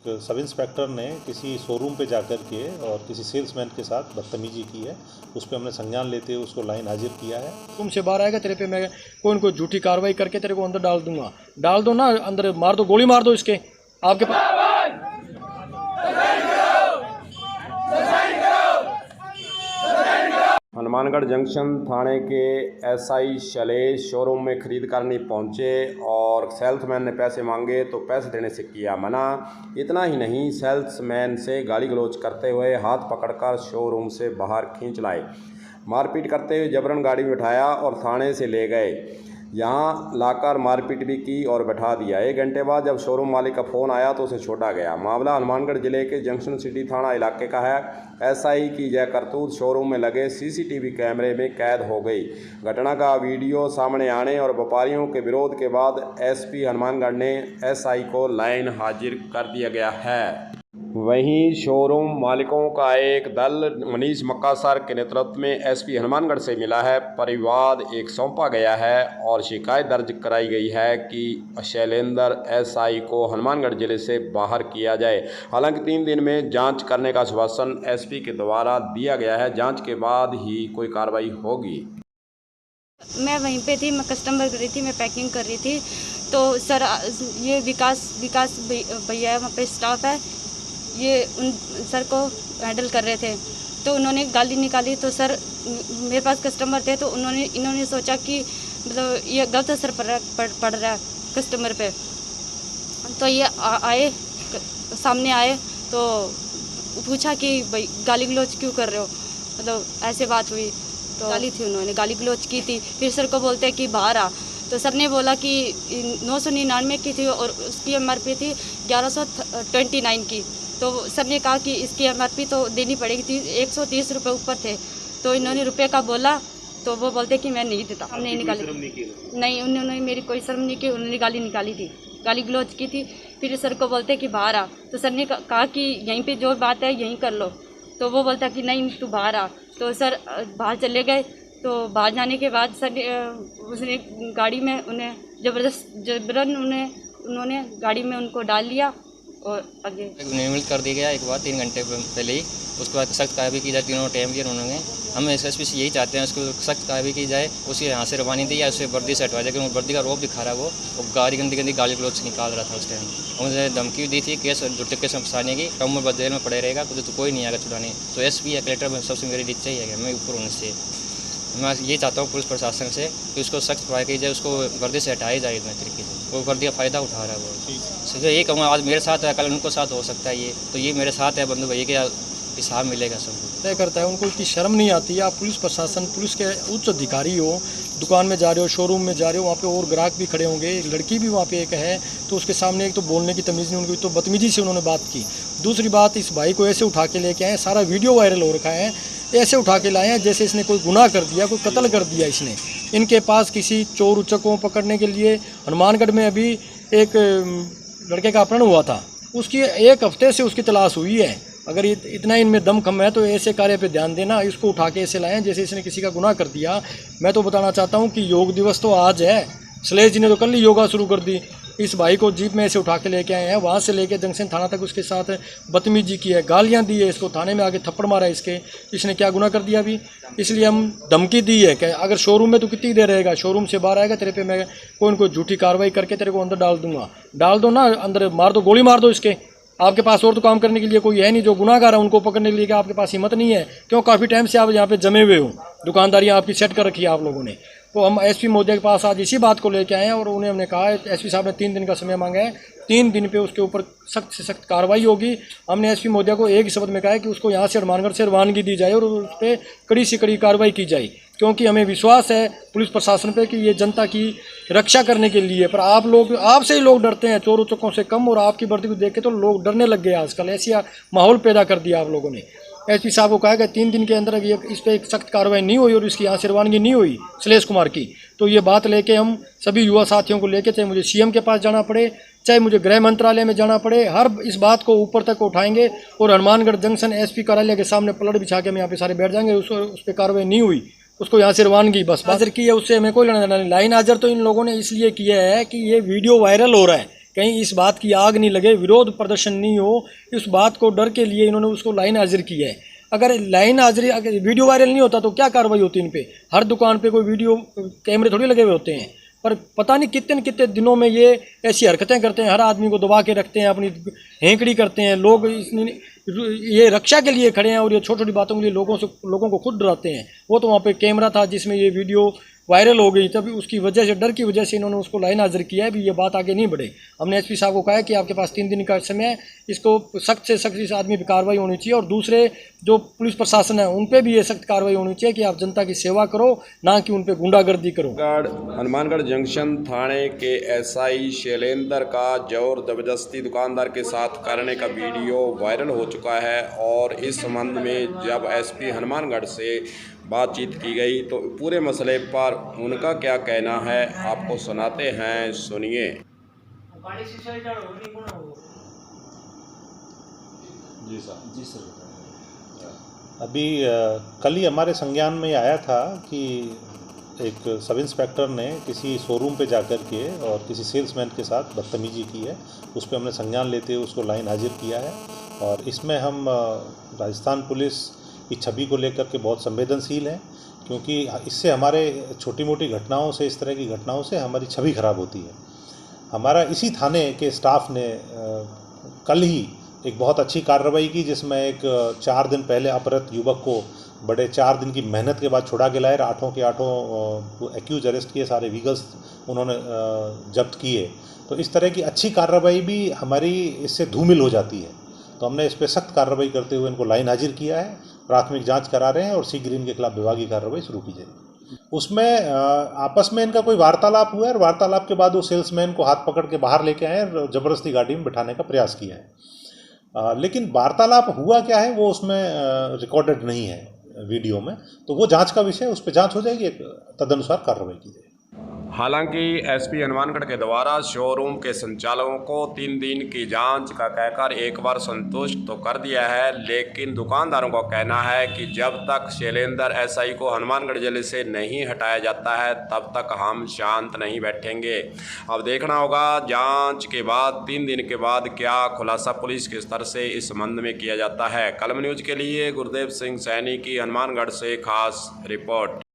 Sub inspector ने किसी showroom पे जाकर के और किसी सेल्समैन के साथ बदतमीजी की है। उस पर हमने संज्ञान लेते हुए उसको लाइन हाजिर किया है। तुमसे बाहर आएगा तेरे पे मैं कोई झूठी कार्रवाई करके तेरे को अंदर डाल दूंगा। डाल दो ना अंदर, मार दो, गोली मार दो इसके। आपके पास हनुमानगढ़ जंक्शन थाने के एसआई शैलेश शोरूम में खरीद करने पहुंचे और सेल्समैन ने पैसे मांगे तो पैसे देने से किया मना। इतना ही नहीं, सेल्समैन से गाली गलौज करते हुए हाथ पकड़कर शोरूम से बाहर खींच लाए। मारपीट करते हुए जबरन गाड़ी में बिठाया और थाने से ले गए। यहाँ लाकर मारपीट भी की और बैठा दिया। 1 घंटे बाद जब शोरूम मालिक का फ़ोन आया तो उसे छोड़ा गया। मामला हनुमानगढ़ जिले के जंक्शन सिटी थाना इलाके का है। एसआई की यह करतूत शोरूम में लगे सीसीटीवी कैमरे में कैद हो गई। घटना का वीडियो सामने आने और व्यापारियों के विरोध के बाद एसपी हनुमानगढ़ ने एसआई को लाइन हाजिर कर दिया गया है। वहीं शोरूम मालिकों का एक दल मनीष मक्कासर के नेतृत्व में एसपी हनुमानगढ़ से मिला है। परिवाद एक सौंपा गया है और शिकायत दर्ज कराई गई है कि शैलेंद्र एसआई को हनुमानगढ़ जिले से बाहर किया जाए। हालांकि 3 दिन में जांच करने का आश्वासन एसपी के द्वारा दिया गया है। जांच के बाद ही कोई कार्रवाई होगी। मैं वहीं पे थी, मैं कस्टमर कर रही थी, मैं पैकिंग कर रही थी। तो सर ये विकास भैया वहाँ पे स्टाफ है, ये उन सर को हैंडल कर रहे थे। तो उन्होंने गाली निकाली। तो सर मेरे पास कस्टमर थे, तो इन्होंने सोचा कि मतलब ये गलत असर पड़ रहा है कस्टमर पे। तो ये आए, सामने आए तो पूछा कि भाई गाली गलौज क्यों कर रहे हो, मतलब ऐसे बात हुई। तो गाली थी, उन्होंने गाली गलौज की थी। फिर सर को बोलते कि बाहर आ। तो सर ने बोला कि 999 की थी और उसकी एमआरपी थी 1129 की। तो सर ने कहा कि इसकी एमआरपी तो देनी पड़ेगी थी, 130 रुपये ऊपर थे। तो इन्होंने रुपये का बोला तो वो बोलते कि मैं नहीं देता। हमने निकाली नहीं, उन्होंने मेरी कोई शर्म नहीं की। उन्होंने गाली निकाली थी, गाली गलौज की थी। फिर सर को बोलते कि बाहर आ। तो सर ने कहा कि यहीं पे जो बात है यहीं कर लो। तो वो बोलता कि नहीं तू बाहर आ। तो सर बाहर चले गए। तो बाहर जाने के बाद सर उसने गाड़ी में उन्हें जबरन उन्होंने गाड़ी में उनको डाल लिया और आगे नियमित कर दिया गया। एक बार 3 घंटे पहले ही उसके बाद सख्त कार्रवाई की जाए। तीनों टाइम किया उन्होंने। हम एसएसपी से यही चाहते हैं उसको सख्त कार्रवाई की जाए, उसे यहाँ से रवानी दी या उसे वर्दी से हटवा जाए। क्योंकि वर्दी का रोब दिखा रहा है वो गाड़ी गंदी गाली गलौज निकाल रहा था उस टाइम। मुझे धमकी दी थी केस झूठे केस में फंसाने की, कम उम्र जेल में पड़े रहेगा तो कोई नहीं आएगा छुड़ाने। तो एसपी या कलेक्टर में सबसे मेरी रीच चाहिए मैं ऊपर होने से। मैं ये चाहता हूँ पुलिस प्रशासन से कि उसको सख्त कार्रवाई की जाए, उसको वर्दी से हटाया जाए। इतने तरीके से वो वर्दी का फ़ायदा उठा रहा है वो। सर ये कहूँगा आज मेरे साथ है, कल उनको साथ हो सकता है। ये तो ये मेरे साथ है बंधु भैया के हिसाब मिलेगा सब तय करता है। उनको इतनी शर्म नहीं आती है। आप पुलिस प्रशासन, पुलिस के उच्च अधिकारी हो, दुकान में जा रहे हो, शोरूम में जा रहे हो, वहाँ पे और ग्राहक भी खड़े होंगे, एक लड़की भी वहाँ पे एक है। तो उसके सामने एक तो बोलने की तमीज़ नहीं, उनकी तो बदतमीजी से उन्होंने बात की। दूसरी बात, इस भाई को ऐसे उठा के लेके आए, सारा वीडियो वायरल हो रखा है, ऐसे उठा के लाए हैं जैसे इसने कोई गुनाह कर दिया, कोई कत्ल कर दिया इसने। इनके पास किसी चोर उचकों पकड़ने के लिए हनुमानगढ़ में अभी एक लड़के का अपहरण हुआ था, उसकी 1 हफ्ते से उसकी तलाश हुई है। अगर इतना इनमें दमखम है तो ऐसे कार्य पे ध्यान देना। इसको उठा के ऐसे लाएं जैसे इसने किसी का गुनाह कर दिया। मैं तो बताना चाहता हूँ कि योग दिवस तो आज है, शैलेश जी ने तो कल ही योगा शुरू कर दी। इस भाई को जीप में ऐसे उठा के लेके आए हैं, वहाँ से लेके जंक्शन थाना तक उसके साथ बदतमीजी की है, गालियाँ दी है इसको, थाने में आके थप्पड़ मारा है इसके। इसने क्या गुनाह कर दिया अभी? इसलिए हम धमकी दी है कि अगर शोरूम में तो कितनी देर रहेगा, शोरूम से बाहर आएगा तेरे पे मैं कोई झूठी कार्रवाई करके तेरे को अंदर डाल दूंगा। डाल दो ना अंदर, मार दो, गोली मार दो इसके। आपके पास और तो काम करने के लिए कोई है नहीं, जो गुनाहगार है उनको पकड़ने के लिए, क्या आपके पास हिम्मत नहीं है? क्यों? काफ़ी टाइम से आप यहाँ पे जमे हुए हो, दुकानदारियाँ आपकी सेट कर रखी है आप लोगों ने। तो हम एसपी महोदय के पास आज इसी बात को लेके आए हैं और उन्हें हमने कहा है, एसपी साहब ने 3 दिन का समय मांगा है, 3 दिन पे उसके ऊपर सख्त से सख्त कार्रवाई होगी। हमने एसपी महोदय को एक ही शब्द में कहा है कि उसको यहाँ से हनुमानगढ़ से रवानगी दी जाए और उस पर कड़ी से कड़ी कार्रवाई की जाए। क्योंकि हमें विश्वास है पुलिस प्रशासन पे कि ये जनता की रक्षा करने के लिए। पर आप लोग, आपसे ही लोग डरते हैं, चोरों चक्कों से कम। और आपकी वर्दी को देख के तो लोग डरने लग गए आजकल। ऐसी माहौल पैदा कर दिया आप लोगों ने। एसपी साहब को कहा कि 3 दिन के अंदर अगर इस पर एक सख्त कार्रवाई नहीं हुई और इसकी यहाँ से रवानगी नहीं हुई शैलेश कुमार की, तो ये बात लेके हम सभी युवा साथियों को लेके, चाहे मुझे सीएम के पास जाना पड़े, चाहे मुझे गृह मंत्रालय में जाना पड़े, हर इस बात को ऊपर तक उठाएंगे। और हनुमानगढ़ जंक्शन एसपी कार्यालय के सामने पलट बिछा के हम यहाँ पे सारे बैठ जाएंगे। उस पर कार्रवाई नहीं हुई, उसको यहाँ से रवानगी बस हाजिर की है, उससे हमें कोई लेना देना नहीं। लाइन हाजिर तो इन लोगों ने इसलिए किया है कि ये वीडियो वायरल हो रहा है, कहीं इस बात की आग नहीं लगे, विरोध प्रदर्शन नहीं हो, इस बात को डर के लिए इन्होंने उसको लाइन हाजिर की है। अगर लाइन हाजिरी, अगर वीडियो वायरल नहीं होता तो क्या कार्रवाई होती इन पे? हर दुकान पे कोई वीडियो कैमरे थोड़ी लगे हुए होते हैं, पर पता नहीं कितने न कितने दिनों में ये ऐसी हरकतें करते हैं, हर आदमी को दबा के रखते हैं, अपनी हेंकड़ी करते हैं। लोग ये रक्षा के लिए खड़े हैं और ये छोटी छोटी बातों के लिए लोगों को खुद डराते हैं। वो तो वहाँ पे कैमरा था जिसमें ये वीडियो वायरल हो गई, तभी उसकी वजह से, डर की वजह से इन्होंने उसको लाइन हाजिर किया है भी ये बात आगे नहीं बढ़े। हमने एसपी साहब को कहा है कि आपके पास 3 दिन का समय है, इसको सख्त से सख्त इस आदमी पर कार्रवाई होनी चाहिए और दूसरे जो पुलिस प्रशासन है उन पर भी ये सख्त कार्रवाई होनी चाहिए कि आप जनता की सेवा करो, ना कि उन पर गुंडागर्दी करो। हनुमानगढ़ जंक्शन थाने के एसआई शैलेंद्र का जोर जबरदस्ती दुकानदार के साथ करने का वीडियो वायरल हो चुका है और इस संबंध में जब एसपी हनुमानगढ़ से बातचीत की गई तो पूरे मसले पर उनका क्या कहना है आपको सुनाते हैं, सुनिए। जी सर। अभी कल ही हमारे संज्ञान में आया था कि एक सब इंस्पेक्टर ने किसी शोरूम पे जाकर के और किसी सेल्समैन के साथ बदतमीजी की है। उस पर हमने संज्ञान लेते हुए उसको लाइन हाजिर किया है और इसमें हम राजस्थान पुलिस की छवि को लेकर के बहुत संवेदनशील हैं, क्योंकि इससे हमारे छोटी मोटी घटनाओं से, इस तरह की घटनाओं से हमारी छवि खराब होती है। हमारा इसी थाने के स्टाफ ने कल ही एक बहुत अच्छी कार्रवाई की, जिसमें एक 4 दिन पहले अपहृत युवक को बड़े 4 दिन की मेहनत के बाद छुड़ा के लाए। 8 के 8 एक्यूज अरेस्ट किए, सारे व्हीकल्स उन्होंने जब्त किए। तो इस तरह की अच्छी कार्रवाई भी हमारी इससे धूमिल हो जाती है, तो हमने इस पर सख्त कार्रवाई करते हुए इनको लाइन हाजिर किया है, प्राथमिक जांच करा रहे हैं और शीघ्र इनके खिलाफ विभागीय कार्रवाई शुरू की जाएगी। उसमें आपस में इनका कोई वार्तालाप हुआ है और वार्तालाप के बाद वो सेल्समैन को हाथ पकड़ के बाहर लेके आए और ज़बरदस्ती गाड़ी में बिठाने का प्रयास किया है। लेकिन वार्तालाप हुआ क्या है वो उसमें रिकॉर्डेड नहीं है वीडियो में, तो वो जांच का विषय, उस पर जांच हो जाएगी, तदनुसार कार्रवाई की जाएगी। हालांकि एसपी हनुमानगढ़ के द्वारा शोरूम के संचालकों को 3 दिन की जांच का कहकर एक बार संतुष्ट तो कर दिया है, लेकिन दुकानदारों का कहना है कि जब तक शैलेंद्र एसआई को हनुमानगढ़ जिले से नहीं हटाया जाता है तब तक हम शांत नहीं बैठेंगे। अब देखना होगा जांच के बाद 3 दिन के बाद क्या खुलासा पुलिस के स्तर से इस संबंध में किया जाता है। कलम न्यूज़ के लिए गुरदेव सिंह सैनी की हनुमानगढ़ से खास रिपोर्ट।